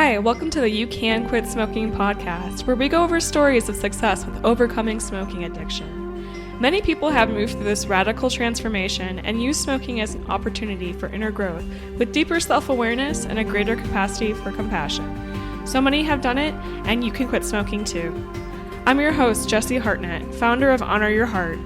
Hi, welcome to the You Can Quit Smoking podcast, where we go over stories of success with overcoming smoking addiction. Many people have moved through this radical transformation and use smoking as an opportunity for inner growth with deeper self-awareness and a greater capacity for compassion. So many have done it, and you can quit smoking too. I'm your host, Jessie Hartnett, founder of Honor Your Heart.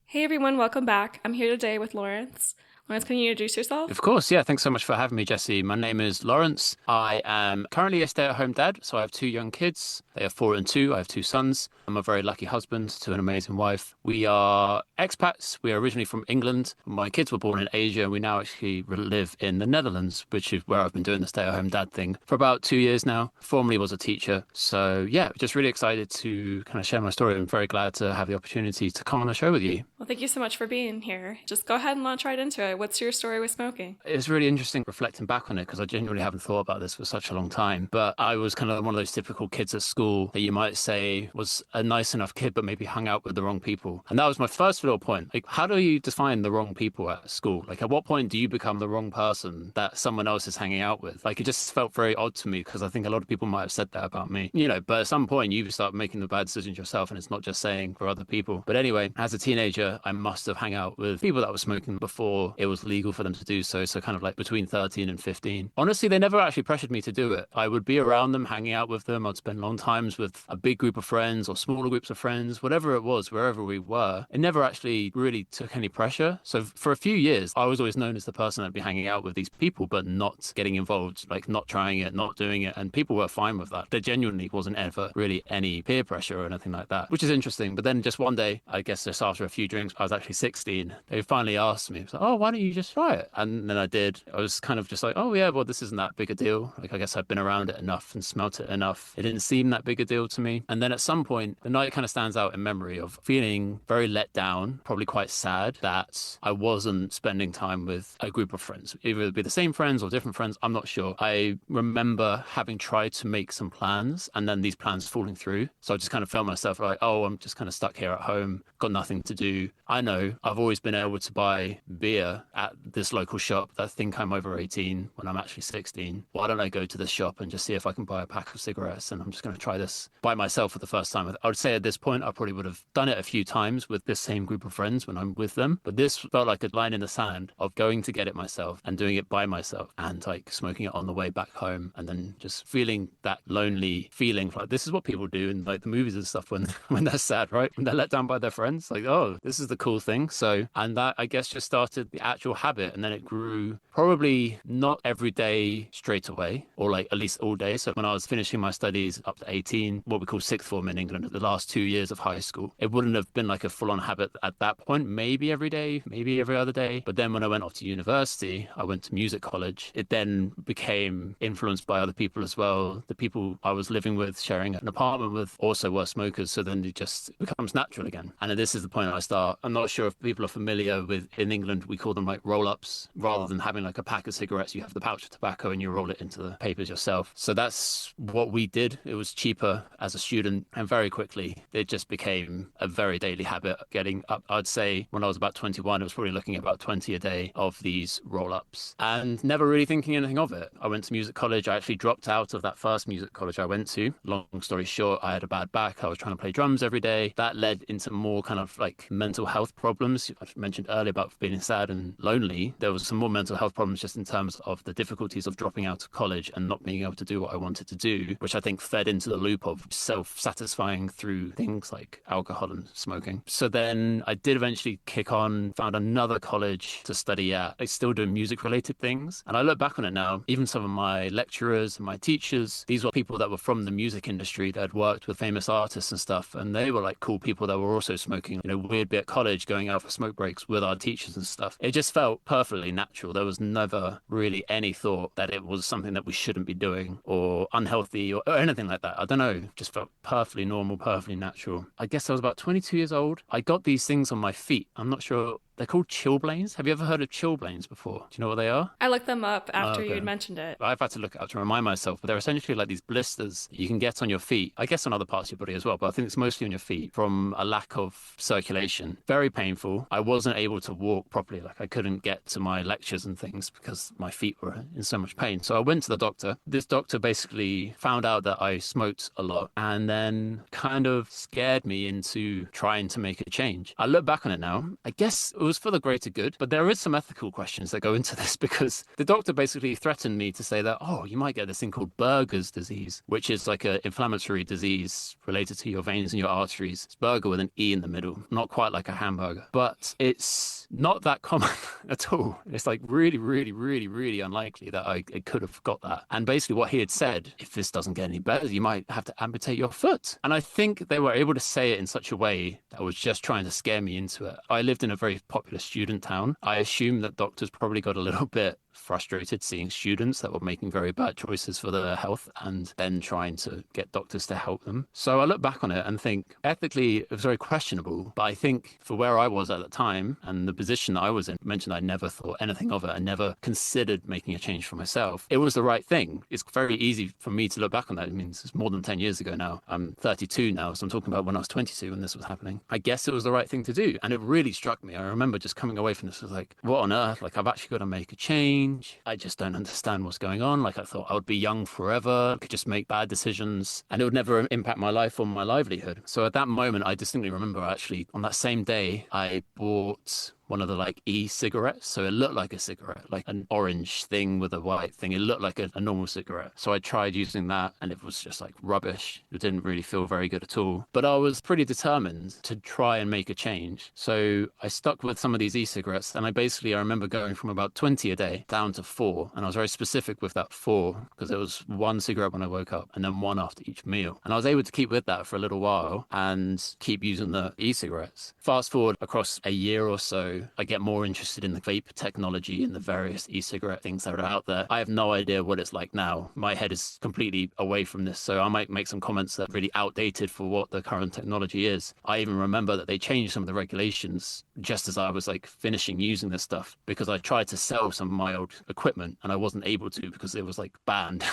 Hey everyone, welcome back. I'm here today with Laurence. Laurence, can you introduce yourself? Of course, yeah. Thanks so much for having me, Jessie. My name is Laurence. I am currently a stay-at-home dad, so I have two young kids. They are 4 and 2. I have 2 sons. I'm a very lucky husband to an amazing wife. We are expats. We are originally from England. My kids were born in Asia. We now actually live in the Netherlands, which is where I've been doing the stay-at-home dad thing for about 2 years now. Formerly was a teacher. So yeah, just really excited to kind of share my story. I'm very glad to have the opportunity to come on the show with you. Well, thank you so much for being here. Just go ahead and launch right into it. What's your story with smoking? It's really interesting reflecting back on it because I genuinely haven't thought about this for such a long time. But I was kind of one of those typical kids at school that you might say was a nice enough kid, but maybe hung out with the wrong people. And that was my first little point. Like, how do you define the wrong people at school? Like, at what point do you become the wrong person that someone else is hanging out with? Like, it just felt very odd to me because I think a lot of people might have said that about me, but at some point you start making the bad decisions yourself and it's not just saying for other people. But anyway, as a teenager, I must have hung out with people that were smoking before it was legal for them to do so. So kind of like between 13 and 15. Honestly, they never actually pressured me to do it. I would be around them, hanging out with them. I'd spend long times with a big group of friends or smaller groups of friends, whatever it was, wherever we were. It never actually really took any pressure. So for a few years, I was always known as the person that'd be hanging out with these people, but not getting involved, like not trying it, not doing it. And people were fine with that. There genuinely wasn't ever really any peer pressure or anything like that, which is interesting. But then just one day, I guess just after a few drinks, I was actually 16. They finally asked me, oh, why don't you just try it? And then I did. I was kind of just like, oh yeah, well, this isn't that big a deal. Like, I guess I've been around it enough and smelt it enough. It didn't seem that big a deal to me. And then at some point, the night kind of stands out in memory of feeling very let down, probably quite sad that I wasn't spending time with a group of friends. Either it'd be the same friends or different friends, I'm not sure. I remember having tried to make some plans and then these plans falling through. So I just kind of felt myself like, oh, I'm just kind of stuck here at home, got nothing to do. I know I've always been able to buy beer at this local shop. I think I'm over 18 when I'm actually 16. Why don't I go to this shop and just see if I can buy a pack of cigarettes? And I'm just going to try this by myself for the first time. I would say at this point, I probably would have done it a few times with this same group of friends when I'm with them. But this felt like a line in the sand of going to get it myself and doing it by myself and like smoking it on the way back home. And then just feeling that lonely feeling like this is what people do in like the movies and stuff when they're sad, right? When they're let down by their friends, like, oh, this is the cool thing. So, and that I guess just started the actual habit. And then it grew probably not every day straight away, or like at least all day. So when I was finishing my studies up to 18, what we call sixth form in England, the last 2 years of high school, it wouldn't have been like a full-on habit at that point, maybe every day, maybe every other day. But then when I went off to university, I went to music college. It then became influenced by other people as well. The people I was living with, sharing an apartment with, also were smokers. So then it just becomes natural again. And this is the point I start. I'm not sure if people are familiar with, in England, we call them like roll-ups. Rather than having like a pack of cigarettes, you have the pouch of tobacco and you roll it into the papers yourself. So that's what we did. It was cheaper as a student, and very quickly it just became a very daily habit. Getting up, I'd say when I was about 21, I was probably looking at about 20 a day of these roll-ups and never really thinking anything of it. I went to music college. I actually dropped out of that first music college I went to. Long story short, I had a bad back. I was trying to play drums every day. That led into more kind of like mental health problems. I mentioned earlier about feeling sad and lonely. There was some more mental health problems just in terms of the difficulties of dropping out of college and not being able to do what I wanted to do, which I think fed into the loop of self-satisfying through things like alcohol and smoking. So then I did eventually kick on, found another college to study at. I still do music-related things. And I look back on it now, even some of my lecturers and my teachers, these were people that were from the music industry that had worked with famous artists and stuff. And they were like cool people that were also smoking. We'd be at college going out for smoke breaks with our teachers and stuff. It just felt perfectly natural. There was never really any thought that it was something that we shouldn't be doing or unhealthy or anything like that. I don't know, just felt perfectly normal, perfectly natural. I guess I was about 22 years old. I got these things on my feet. I'm not sure They're called chilblains. Have you ever heard of chilblains before? Do you know what they are? I looked them up after you Okay. had mentioned it. I've had to look it up to remind myself, but they're essentially like these blisters you can get on your feet, I guess on other parts of your body as well, but I think it's mostly on your feet from a lack of circulation. Very painful. I wasn't able to walk properly. Like I couldn't get to my lectures and things because my feet were in so much pain. So I went to the doctor. This doctor basically found out that I smoked a lot and then kind of scared me into trying to make a change. I look back on it now. I guess it was for the greater good, but there is some ethical questions that go into this because the doctor basically threatened me to say that, oh, you might get this thing called Berger's disease, which is like an inflammatory disease related to your veins and your arteries. It's burger with an E in the middle, not quite like a hamburger, but it's not that common at all. It's like really, really, really, really unlikely that I could have got that. And basically what he had said, if this doesn't get any better, you might have to amputate your foot. And I think they were able to say it in such a way that was just trying to scare me into it. I lived in a very popular student town. I assume that doctors probably got a little bit frustrated seeing students that were making very bad choices for their health and then trying to get doctors to help them. So I look back on it and think ethically it was very questionable, but I think for where I was at the time and the position that I was in, I mentioned I never thought anything of it. I never considered making a change for myself. It was the right thing. It's very easy for me to look back on that. I mean, it's more than 10 years ago now. I'm 32 now, so I'm talking about when I was 22 when this was happening. I guess it was the right thing to do. And it really struck me. I remember just coming away from this was like, what on earth? Like, I've actually got to make a change. I just don't understand what's going on. Like I thought I would be young forever, could just make bad decisions and it would never impact my life or my livelihood. So at that moment, I distinctly remember actually on that same day, I bought one of the like e-cigarettes. So it looked like a cigarette, like an orange thing with a white thing. It looked like a normal cigarette. So I tried using that and it was just like rubbish. It didn't really feel very good at all. But I was pretty determined to try and make a change. So I stuck with some of these e-cigarettes and I remember going from about 20 a day down to 4. And I was very specific with that 4 because there was one cigarette when I woke up and then one after each meal. And I was able to keep with that for a little while and keep using the e-cigarettes. Fast forward across a year or so, I get more interested in the vape technology and the various e-cigarette things that are out there. I have no idea what it's like now. My head is completely away from this, so I might make some comments that are really outdated for what the current technology is. I even remember that they changed some of the regulations just as I was like finishing using this stuff because I tried to sell some of my old equipment and I wasn't able to because it was like banned.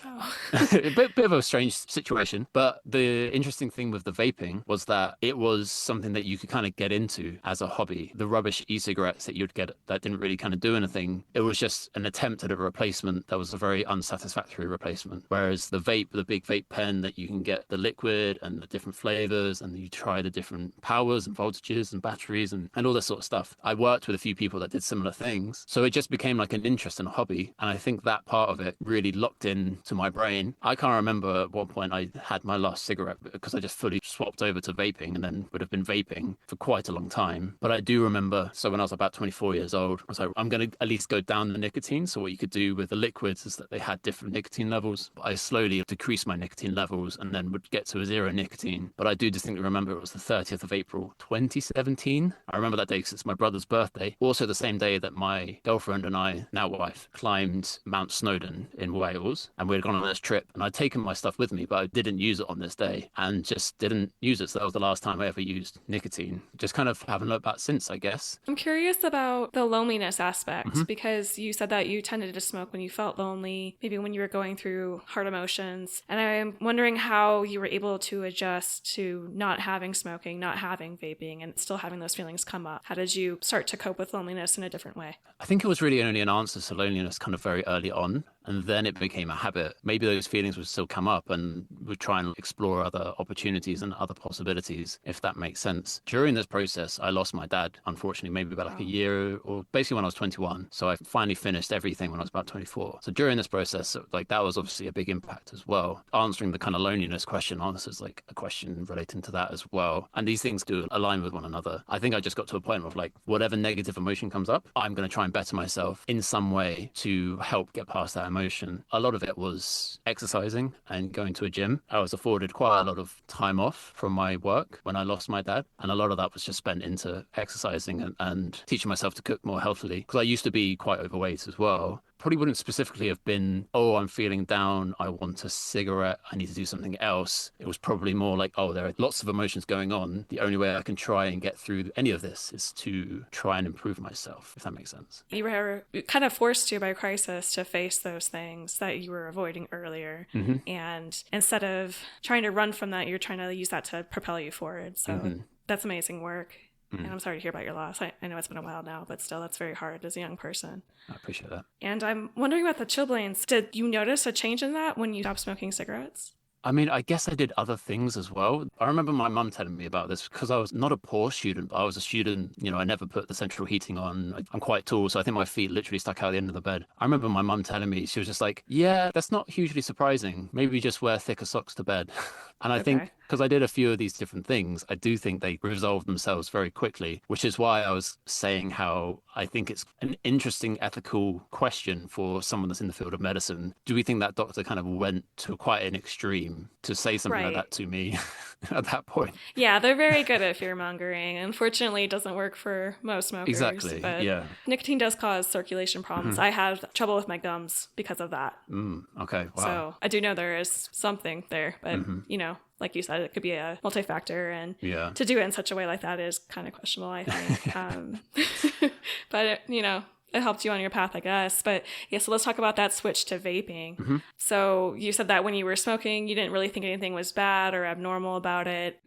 Oh. A bit of a strange situation, but the interesting thing with the vaping was that it was something that you could kind of get into as a hobby. The rubbish e-cigarettes that you'd get that didn't really kind of do anything, it was just an attempt at a replacement that was a very unsatisfactory replacement. Whereas the vape, the big vape pen that you can get the liquid and the different flavors and you try the different powers and voltages and batteries and all this sort of stuff. I worked with a few people that did similar things. So it just became like an interest and a hobby. And I think that part of it really locked in to my brain. I can't remember at what point I had my last cigarette because I just fully swapped over to vaping and then would have been vaping for quite a long time. But I do remember, so when I was about 24 years old, I was like, I'm going to at least go down the nicotine. So what you could do with the liquids is that they had different nicotine levels. But I slowly decreased my nicotine levels and then would get to a 0 nicotine. But I do distinctly remember it was the 30th of April, 2017. I remember that day because it's my brother's birthday. Also the same day that my girlfriend and I, now wife, climbed Mount Snowdon in Wales. And we'd gone on this trip and I'd taken my stuff with me, but I didn't use it on this day and just didn't use it. So that was the last time I ever used nicotine. Just kind of haven't looked back since, I guess. I'm curious about the loneliness aspect because you said that you tended to smoke when you felt lonely, maybe when you were going through hard emotions. And I'm wondering how you were able to adjust to not having smoking, not having vaping, and still having those feelings come up. How did you start to cope with loneliness in a different way? I think it was really only an answer to loneliness kind of very early on. And then it became a habit. Maybe those feelings would still come up and would try and explore other opportunities and other possibilities, if that makes sense. During this process, I lost my dad, unfortunately, maybe about like a year or basically when I was 21. So I finally finished everything when I was about 24. So during this process, like that was obviously a big impact as well. Answering the kind of loneliness question answers like a question relating to that as well. And these things do align with one another. I think I just got to a point of like, whatever negative emotion comes up, I'm going to try and better myself in some way to help get past that emotion. A lot of it was exercising and going to a gym. I was afforded quite a lot of time off from my work when I lost my dad. And a lot of that was just spent into exercising and teaching myself to cook more healthily. Because I used to be quite overweight as well. probably wouldn't specifically have been, oh, I'm feeling down, I want a cigarette, I need to do something else. It was probably more like, oh, there are lots of emotions going on. The only way I can try and get through any of this is to try and improve myself, if that makes sense. You were kind of forced to by crisis to face those things that you were avoiding earlier. And instead of trying to run from that, you're trying to use that to propel you forward. So that's amazing work. And I'm sorry to hear about your loss. I know it's been a while now, but still, that's very hard as a young person. I appreciate that. And I'm wondering about the chilblains. Did you notice a change in that when you stopped smoking cigarettes? I mean, I guess I did other things as well. I remember my mum telling me about this because I was not a poor student, but I was a student, I never put the central heating on. I'm quite tall, so I think my feet literally stuck out the end of the bed. I remember my mum telling me, she was just like, yeah, that's not hugely surprising. Maybe just wear thicker socks to bed. And I think because I did a few of these different things, I do think they resolved themselves very quickly, which is why I was saying how I think it's an interesting ethical question for someone that's in the field of medicine. Do we think that doctor kind of went to quite an extreme to say something like that to me at that point? Yeah, they're very good at fear mongering. Unfortunately, it doesn't work for most smokers. Exactly. But yeah. Nicotine does cause circulation problems. I had trouble with my gums because of that. Okay. Wow. So I do know there is something there, but like you said, it could be a multi-factor, and to do it in such a way like that is kind of questionable, I think. But it helped you on your path, I guess. But yeah, so let's talk about that switch to vaping. So you said that when you were smoking, you didn't really think anything was bad or abnormal about it.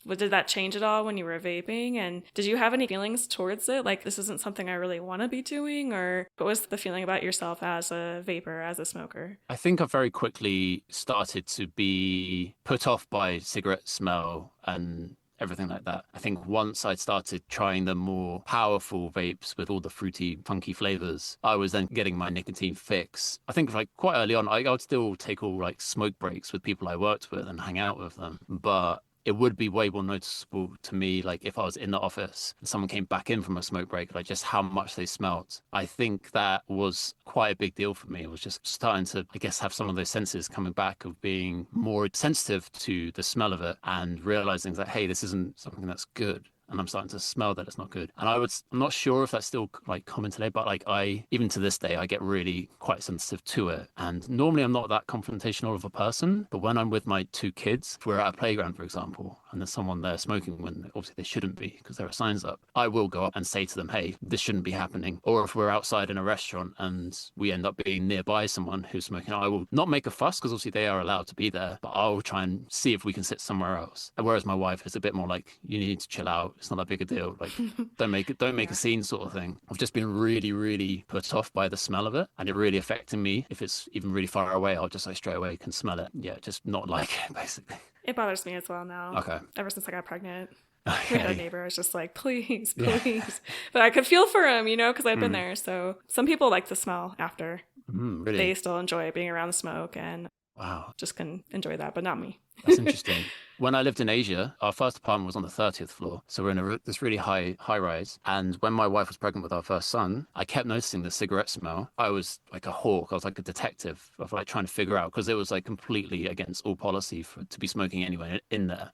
Did that change at all when you were vaping? And did you have any feelings towards it? Like, this isn't something I really want to be doing? Or what was the feeling about yourself as a vapor, as a smoker? I think I very quickly started to be put off by cigarette smell and everything like that. I think once I'd started trying the more powerful vapes with all the fruity, funky flavors, I was then getting my nicotine fix. I think like quite early on, I would still take all like smoke breaks with people I worked with and hang out with them. But it would be way more noticeable to me, like if I was in the office and someone came back in from a smoke break, like just how much they smelt. I think that was quite a big deal for me. It was just starting to, I guess, have some of those senses coming back of being more sensitive to the smell of it and realizing that, hey, this isn't something that's good. And I'm starting to smell that it's not good. And I'm not sure if that's still like common today, but like even to this day, I get really quite sensitive to it. And normally I'm not that confrontational of a person, but when I'm with my two kids, if we're at a playground, for example, and there's someone there smoking when obviously they shouldn't be because there are signs up, I will go up and say to them, hey, this shouldn't be happening. Or if we're outside in a restaurant and we end up being nearby someone who's smoking, I will not make a fuss because obviously they are allowed to be there, but I'll try and see if we can sit somewhere else. And whereas my wife is a bit more like, you need to chill out. It's not that big a deal. Like, don't make a scene sort of thing. I've just been really, really put off by the smell of it, and it really affecting me. If it's even really far away, I'll just like straight away can smell it. Yeah, just not like it, basically. It bothers me as well now. Okay. Ever since I got pregnant. We had a neighbor. I was just like, please. But I could feel for him, because I'd been there. So some people like the smell after. Really? They still enjoy being around the smoke, and wow, just can enjoy that, but not me. That's interesting. When I lived in Asia, our first apartment was on the 30th floor. So we're in this really high rise. And when my wife was pregnant with our first son, I kept noticing the cigarette smell. I was like a hawk. I was like a detective of like trying to figure out, because it was like completely against all policy to be smoking anywhere in there.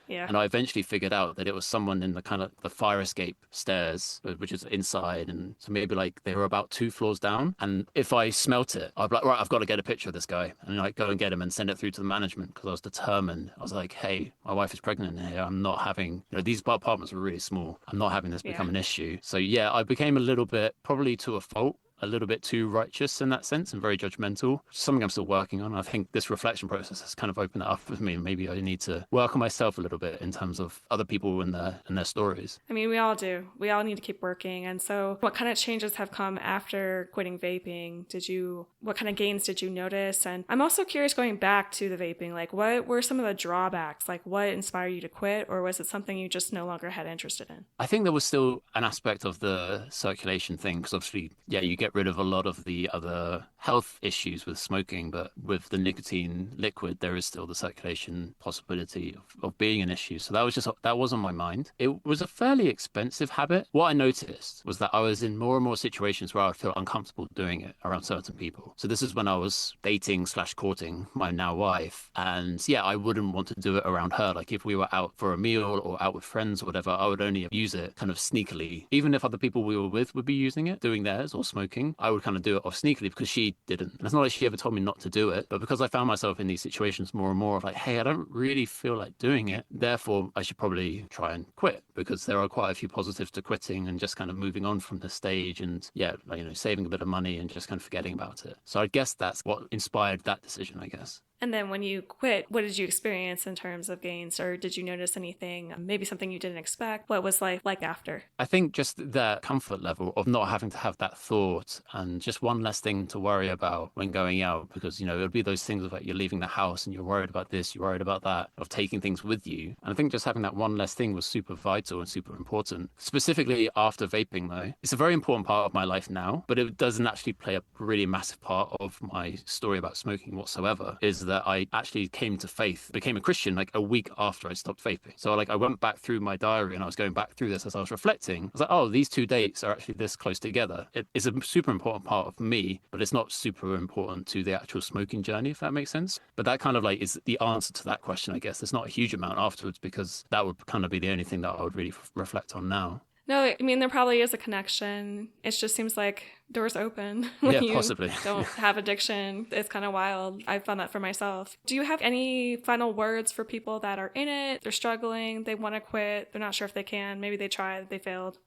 Yeah. And I eventually figured out that it was someone in the kind of the fire escape stairs, which is inside. And so maybe like they were about 2 floors down. And if I smelt it, I'd be like, right, I've got to get a picture of this guy. And like go and get him and send it through to the management, because I was determined. I was like, hey, my wife is pregnant here. I'm not having, these apartments were really small. I'm not having this become an issue. So yeah, I became a little bit, probably to a fault, a little bit too righteous in that sense and very judgmental. Something I'm still working on. I think this reflection process has kind of opened that up with me. Maybe I need to work on myself a little bit in terms of other people and their stories. I mean, we all do. We all need to keep working. And so what kind of changes have come after quitting vaping? What kind of gains did you notice? And I'm also curious, going back to the vaping, like what were some of the drawbacks? Like what inspired you to quit? Or was it something you just no longer had interested in? I think there was still an aspect of the circulation thing, because obviously, yeah, you get rid of a lot of the other health issues with smoking, but with the nicotine liquid, there is still the circulation possibility of being an issue. So that was on my mind. It was a fairly expensive habit. What I noticed was that I was in more and more situations where I would feel uncomfortable doing it around certain people. So this is when I was dating/courting my now wife. And yeah, I wouldn't want to do it around her. Like if we were out for a meal or out with friends or whatever, I would only use it kind of sneakily, even if other people we were with would be using it, doing theirs or smoking. smoking, I would kind of do it off sneakily because she didn't. And it's not like she ever told me not to do it, but because I found myself in these situations more and more of like, hey, I don't really feel like doing it, therefore I should probably try and quit, because there are quite a few positives to quitting and just kind of moving on from the stage and saving a bit of money and just kind of forgetting about it. So I guess that's what inspired that decision, I guess. And then when you quit, what did you experience in terms of gains, or did you notice anything, maybe something you didn't expect? What was life like after? I think just that comfort level of not having to have that thought and just one less thing to worry about when going out, because, it would be those things of like you're leaving the house and you're worried about this, you're worried about that, of taking things with you. And I think just having that one less thing was super vital and super important. Specifically after vaping, though, it's a very important part of my life now, but it doesn't actually play a really massive part of my story about smoking whatsoever, is that I actually came to faith, became a Christian like a week after I stopped vaping. So I went back through my diary and I was going back through this as I was reflecting. I was like, oh, these 2 dates are actually this close together. It is a super important part of me, but it's not super important to the actual smoking journey, if that makes sense. But that kind of like is the answer to that question, I guess. There's not a huge amount afterwards, because that would kind of be the only thing that I would really reflect on now. No, I mean, there probably is a connection. It just seems like doors open when you possibly don't have addiction. It's kind of wild. I found that for myself. Do you have any final words for people that are in it? They're struggling. They want to quit. They're not sure if they can. Maybe they tried. They failed.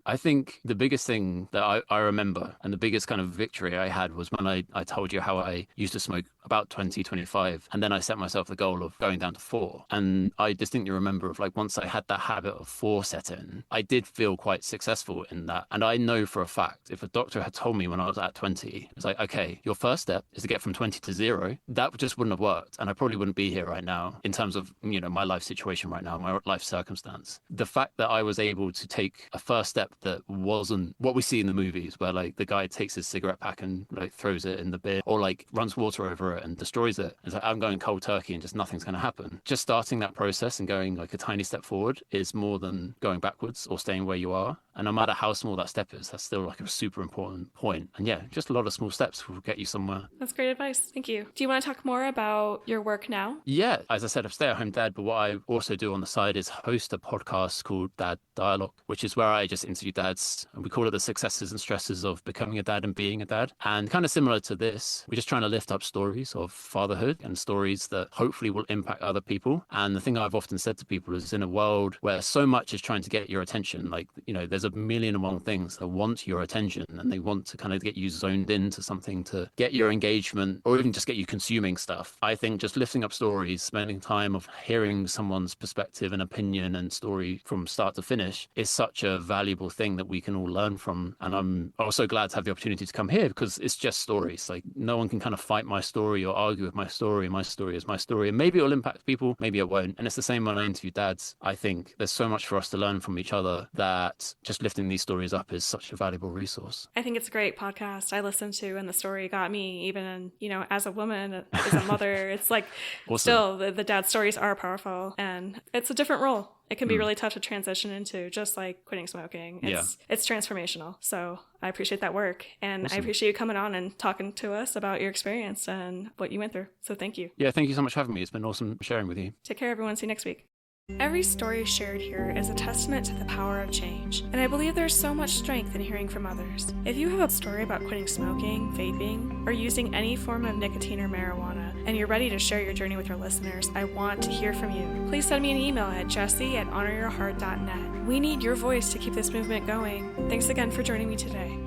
I think the biggest thing that I remember, and the biggest kind of victory I had, was when I told you how I used to smoke about 20, 25. And then I set myself the goal of going down to 4. And I distinctly remember of like, once I had that habit of 4 set in, I did feel quite successful in that. And I know for a fact, if a doctor had told me when I was at 20, it's like, okay, your first step is to get from 20 to 0, that just wouldn't have worked. And I probably wouldn't be here right now in terms of, my life situation right now, my life circumstance. The fact that I was able to take a first step that wasn't what we see in the movies, where like the guy takes his cigarette pack and like throws it in the bin, or like runs water over it and destroys it. It's like, I'm going cold turkey and just nothing's going to happen. Just starting that process and going like a tiny step forward is more than going backwards or staying where you are. And no matter how small that step is, that's still like a super important point. And yeah, just a lot of small steps will get you somewhere. That's great advice. Thank you. Do you want to talk more about your work now? Yeah, as I said, I'm a stay-at-home dad, but what I also do on the side is host a podcast called Dad Dialogue, which is where I just interview dads, and we call it the successes and stresses of becoming a dad and being a dad. And kind of similar to this, we're just trying to lift up stories of fatherhood and stories that hopefully will impact other people. And the thing I've often said to people is, in a world where so much is trying to get your attention, like, there's a million and one things that want your attention, and they want to kind of get you zoned into something to get your engagement, or even just get you consuming stuff. I think just lifting up stories, spending time of hearing someone's perspective and opinion and story from start to finish is such a valuable thing that we can all learn from. And I'm also glad to have the opportunity to come here, because it's just stories. Like, no one can kind of fight my story or argue with my story. My story is my story, and maybe it'll impact people, maybe it won't. And it's the same when I interview dads. I think there's so much for us to learn from each other that just lifting these stories up is such a valuable resource. I think it's a great podcast I listened to, and the story got me, even, as a woman, as a mother. It's like, awesome. Still, the dad stories are powerful, and it's a different role. It can be really tough to transition into, just like quitting smoking. It's transformational. So I appreciate that work. And awesome. I appreciate you coming on and talking to us about your experience and what you went through. So thank you. Yeah, thank you so much for having me. It's been awesome sharing with you. Take care, everyone. See you next week. Every story shared here is a testament to the power of change, and I believe there's so much strength in hearing from others. If you have a story about quitting smoking, vaping, or using any form of nicotine or marijuana, and you're ready to share your journey with your listeners, I want to hear from you. Please send me an email at jessie@honoryourheart.net. We need your voice to keep this movement going. Thanks again for joining me today.